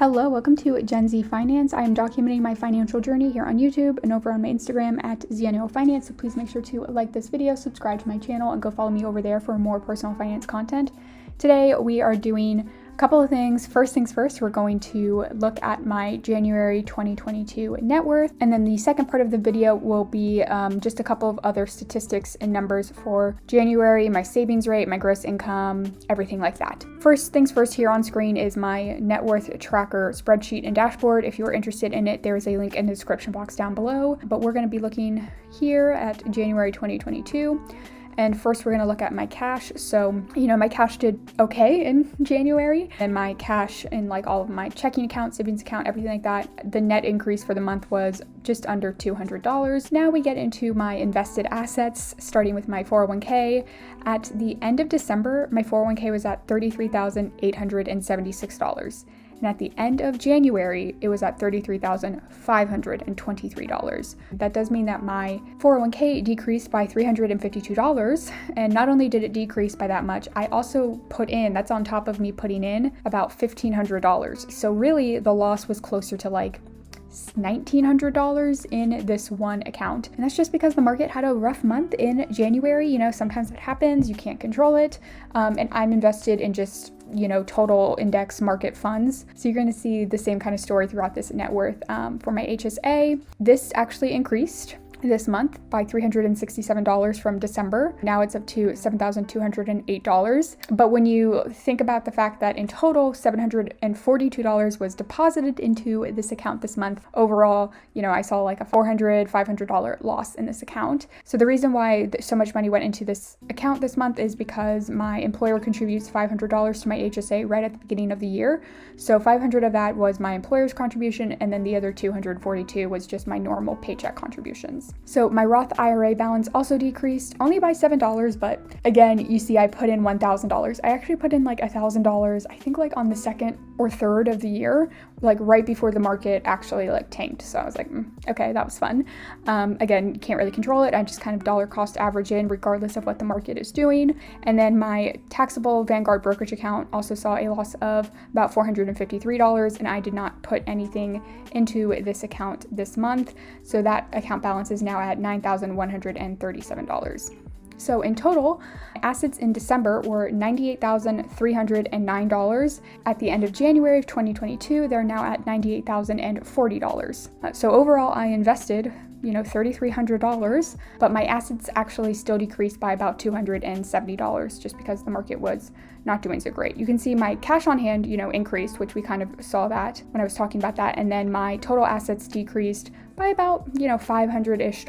Hello, welcome to Gen Z Finance. I am documenting my financial journey here on YouTube and over on my Instagram at ZNO Finance. So please make sure to like this video, subscribe to my channel, and go follow me over there for more personal finance content. Today we are doing a couple of things. First things first, we're going to look at my January 2022 net worth. And then the second part of the video will be just a couple of other statistics and numbers for January, my savings rate, my gross income, everything like that. First things first, here on screen is my net worth tracker spreadsheet and dashboard. If you are interested in it, there is a link in the description box down below. But we're going to be looking here at January 2022. And first we're going to look at my cash. So, my cash did okay in January, and my cash in like all of my checking account, savings account, everything like that, the net increase for the month was just under $200. Now we get into my invested assets, starting with my 401k. At the end of December, my 401k was at $33,876. And at the end of January, it was at $33,523. That does mean that my 401k decreased by $352. And not only did it decrease by that much, I also put in, that's on top of me putting in about $1,500. So really the loss was closer to like $1,900 in this one account. And that's just because the market had a rough month in January. Sometimes it happens, you can't control it. And I'm invested in just total index market funds. So you're going to see the same kind of story throughout this net worth. For my HSA, this actually increased this month by $367 from December. Now it's up to $7,208. But when you think about the fact that in total $742 was deposited into this account this month, overall, I saw like a $400, $500 loss in this account. So the reason why so much money went into this account this month is because my employer contributes $500 to my HSA right at the beginning of the year. So $500 of that was my employer's contribution, and then the other $242 was just my normal paycheck contributions. So my Roth IRA balance also decreased only by $7, but again, you see I put in $1,000. I actually put in like $1,000, I think like on the second or third of the year, like right before the market actually like tanked. So I was like, okay, that was fun. Again, can't really control it. I just kind of dollar cost average in regardless of what the market is doing. And then my taxable Vanguard brokerage account also saw a loss of about $453, and I did not put anything into this account this month. So that account balance is now at $9,137. So in total, assets in December were $98,309. At the end of January of 2022, they're now at $98,040. So overall, I invested $3,300, but my assets actually still decreased by about $270 just because the market was not doing so great. You can see my cash on hand, increased, which we kind of saw that when I was talking about that. And then my total assets decreased by about, $500-ish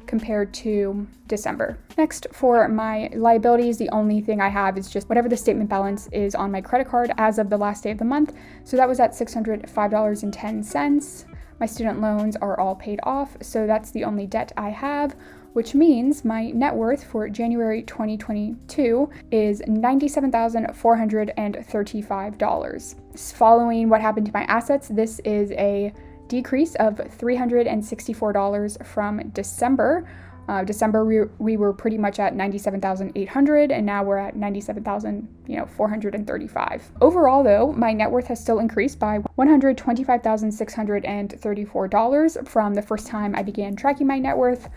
compared to December. Next, for my liabilities, the only thing I have is just whatever the statement balance is on my credit card as of the last day of the month. So that was at $605.10. My student loans are all paid off, so that's the only debt I have, which means my net worth for January 2022 is $97,435. Following what happened to my assets, this is a decrease of $364 from December. December, we were pretty much at $97,800, and now we're at $97,435. Overall, though, my net worth has still increased by $125,634 from the first time I began tracking my net worth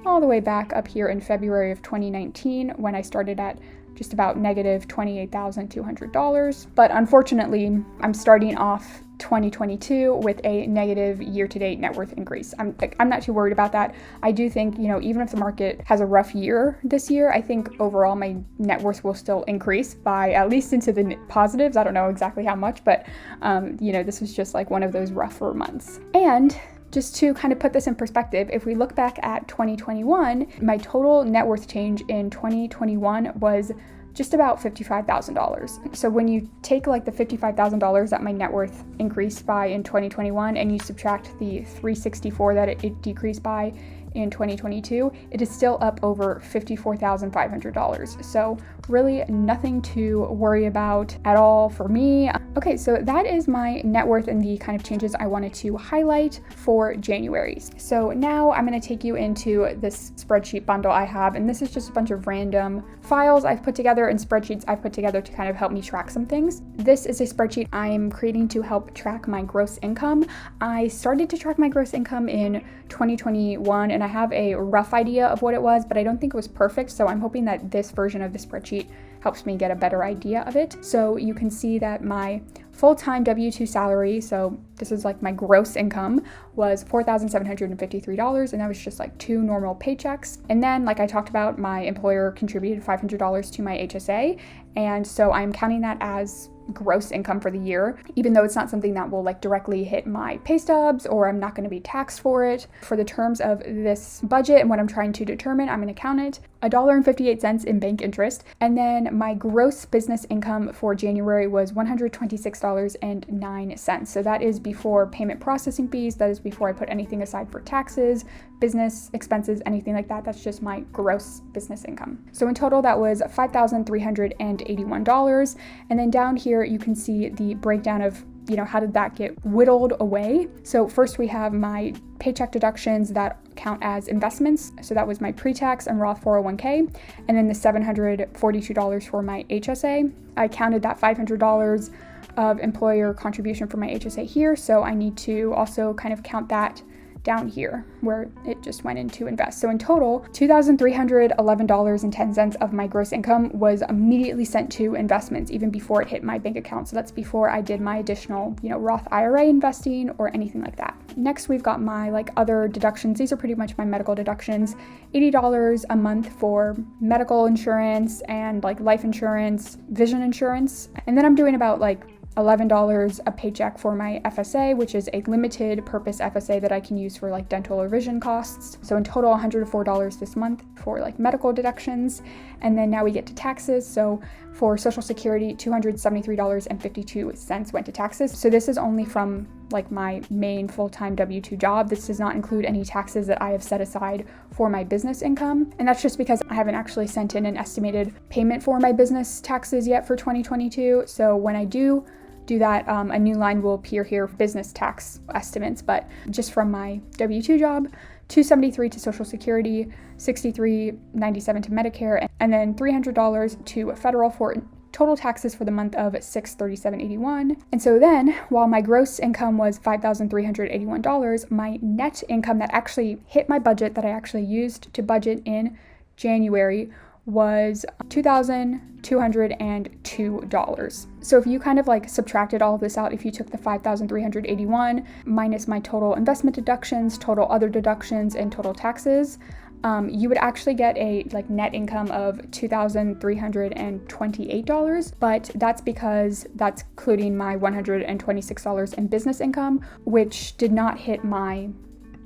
all the way back up here in February of 2019 when I started at just about negative $28,200. But unfortunately, I'm starting off 2022 with a negative year-to-date net worth increase. I'm not too worried about that. I do think, even if the market has a rough year this year, I think overall my net worth will still increase by at least into the positives. I don't know exactly how much, but this was just like one of those rougher months. And just to kind of put this in perspective, if we look back at 2021, my total net worth change in 2021 was just about $55,000. So when you take like the $55,000 that my net worth increased by in 2021 and you subtract the $364 that it decreased by in 2022, it is still up over $54,500. So really nothing to worry about at all for me. Okay, so that is my net worth and the kind of changes I wanted to highlight for January. So now I'm going to take you into this spreadsheet bundle I have, and this is just a bunch of random files I've put together and spreadsheets I've put together to kind of help me track some things. This is a spreadsheet I'm creating to help track my gross income. I started to track my gross income in 2021, and I have a rough idea of what it was, but I don't think it was perfect. So I'm hoping that this version of the spreadsheet helps me get a better idea of it. So you can see that my full-time W-2 salary, so this is like my gross income, was $4,753, and that was just like 2 normal paychecks. And then, like I talked about, my employer contributed $500 to my HSA, and so I'm counting that as gross income for the year, even though it's not something that will like directly hit my pay stubs, or I'm not going to be taxed for it. For the terms of this budget and what I'm trying to determine, I'm going to count it $1.58 in bank interest. And then my gross business income for January was $126.09. So that is before payment processing fees. That is before I put anything aside for taxes, business expenses, anything like that. That's just my gross business income. So in total, that was $5,381. And then down here, you can see the breakdown of, how did that get whittled away? So first we have my paycheck deductions that count as investments. So that was my pre-tax and Roth 401k, and then the $742 for my HSA. I counted that $500 of employer contribution for my HSA here. So I need to also kind of count that down here where it just went into invest. So in total, $2,311.10 of my gross income was immediately sent to investments even before it hit my bank account. So that's before I did my additional, Roth IRA investing or anything like that. Next, we've got my other deductions. These are pretty much my medical deductions. $80 a month for medical insurance and life insurance, vision insurance. And then I'm doing about $11 a paycheck for my FSA, which is a limited purpose FSA that I can use for dental or vision costs. So in total, $104 this month for medical deductions. And then now we get to taxes. So for Social Security, $273.52 went to taxes. So this is only from my main full-time W-2 job. This does not include any taxes that I have set aside for my business income. And that's just because I haven't actually sent in an estimated payment for my business taxes yet for 2022. So when I do that, a new line will appear here, business tax estimates, but just from my W-2 job, $273 to Social Security, $63.97 to Medicare, and then $300 to federal for total taxes for the month of $637.81. And so then, while my gross income was $5,381, my net income that actually hit my budget, that I actually used to budget in January, was $2,202. So if you kind of subtracted all of this out, if you took the $5,381 minus my total investment deductions, total other deductions, and total taxes, you would actually get a net income of $2,328, but that's because that's including my $126 in business income, which did not hit my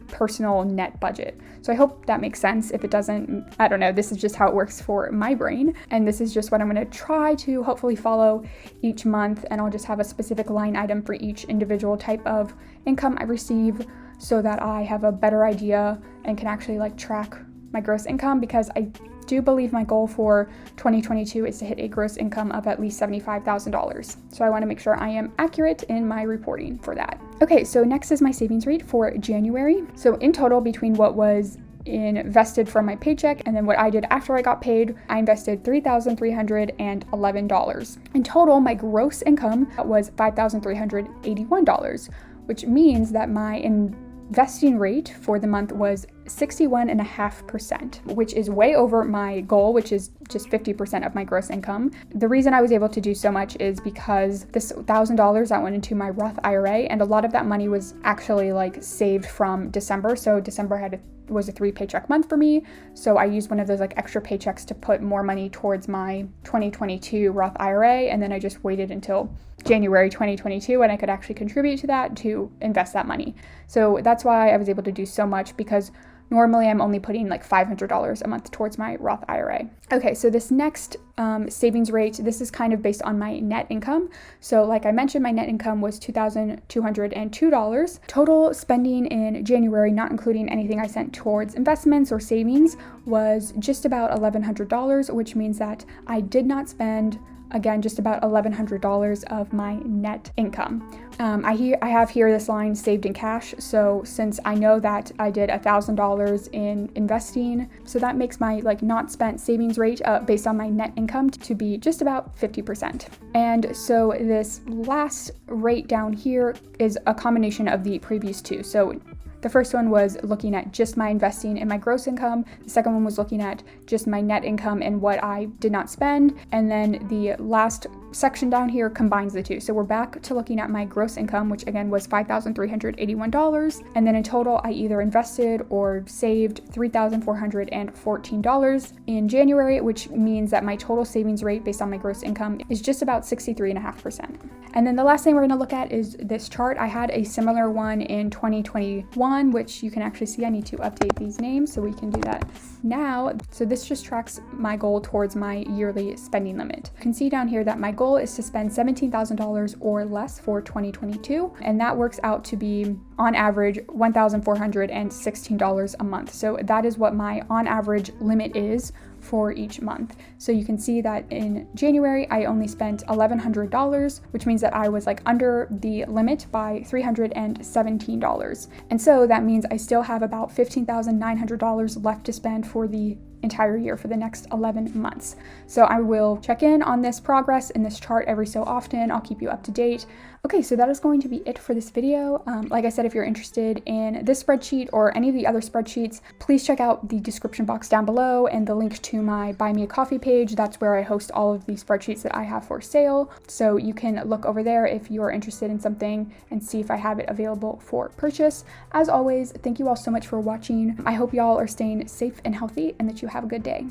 personal net budget. So I hope that makes sense. If it doesn't, I don't know, this is just how it works for my brain. And this is just what I'm going to try to hopefully follow each month. And I'll just have a specific line item for each individual type of income I receive so that I have a better idea and can actually track my gross income, because I do believe my goal for 2022 is to hit a gross income of at least $75,000. So I want to make sure I am accurate in my reporting for that. Okay, so next is my savings rate for January. So in total, between what was invested from my paycheck and then what I did after I got paid, I invested $3,311. In total, my gross income was $5,381, which means that my investing rate for the month was 61.5%, which is way over my goal, which is just 50% of my gross income. The reason I was able to do so much is because this $1,000 that went into my Roth IRA, and a lot of that money was actually saved from December. So December was a 3 paycheck month for me. So I used one of those extra paychecks to put more money towards my 2022 Roth IRA. And then I just waited until January 2022 and I could actually contribute to that to invest that money. So that's why I was able to do so much, because Normally I'm only putting like $500 a month towards my Roth IRA. Okay, so this next savings rate, this is kind of based on my net income. So like I mentioned, my net income was $2,202. Total spending in January, not including anything I sent towards investments or savings, was just about $1,100, which means that I did not spend, again, just about $1,100 of my net income. I have here this line saved in cash. So since I know that I did $1,000 in investing, so that makes my like not spent savings rate based on my net income to be just about 50%. And so this last rate down here is a combination of the previous two. So the first one was looking at just my investing and my gross income. The second one was looking at just my net income and what I did not spend. And then the last section down here combines the two. So we're back to looking at my gross income, which again was $5,381. And then in total, I either invested or saved $3,414 in January, which means that my total savings rate based on my gross income is just about 63.5%. And then the last thing we're gonna look at is this chart. I had a similar one in 2021, which you can actually see I need to update these names, so we can do that now. So this just tracks my goal towards my yearly spending limit. You can see down here that my goal is to spend $17,000 or less for 2022, and that works out to be on average $1,416 a month. So that is what my on average limit is for each month. So you can see that in January, I only spent $1,100, which means that I was like under the limit by $317. And so that means I still have about $15,900 left to spend for the entire year for the next 11 months. So I will check in on this progress in this chart every so often. I'll keep you up to date. Okay, so that is going to be it for this video. Like I said, if you're interested in this spreadsheet or any of the other spreadsheets, please check out the description box down below and the link to my Buy Me a Coffee page. That's where I host all of the spreadsheets that I have for sale. So you can look over there if you're interested in something and see if I have it available for purchase. As always, thank you all so much for watching. I hope you all are staying safe and healthy and that you have a good day.